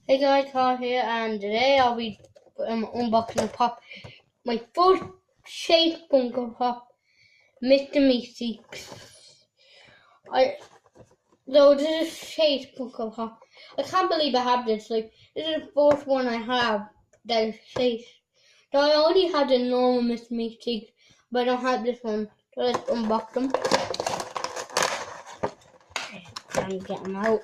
Hey guys, Carl here, and today I'll be unboxing a pop, my first shaped funko pop, Mr. Meeseeks. This is shaped funko pop. I can't believe I have this. This is the first one I have that is shaped. So I already had the normal Mr. Meeseeks, but I don't have this one. So let's unbox them. And get them out.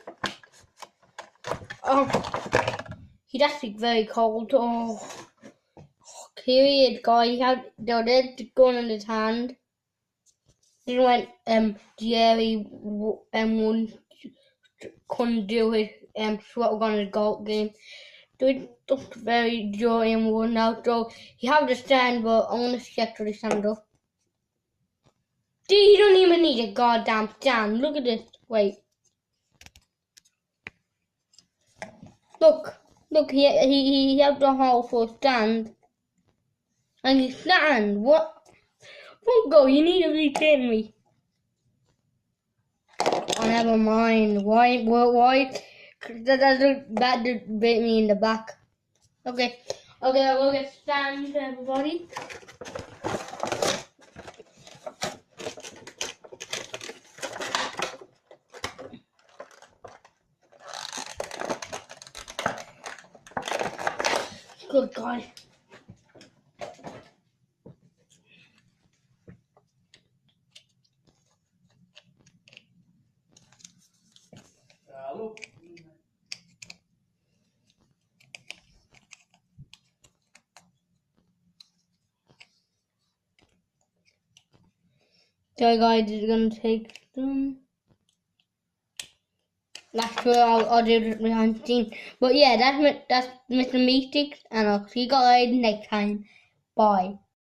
He's actually very cold. Here he is, guys. There's the gun in his hand. He went, Jerry, couldn't do his, shotgun in the golf game. So he looked very dirty and worn out. So he have the stand, but I want to check to the stand up. Dude, you don't even need a goddamn stand. Look at this. Wait. Look, he have the hole for a stand. And he stand. What? Funko, you need to be kidding me. Oh, never mind. Why? That did bit me in the back. Okay, I will get stand, everybody. Good God. So guys, it's gonna take them. That's where I'll do it behind the scene. But yeah, that's Mr. Meeseeks, and I'll see you guys next time. Bye.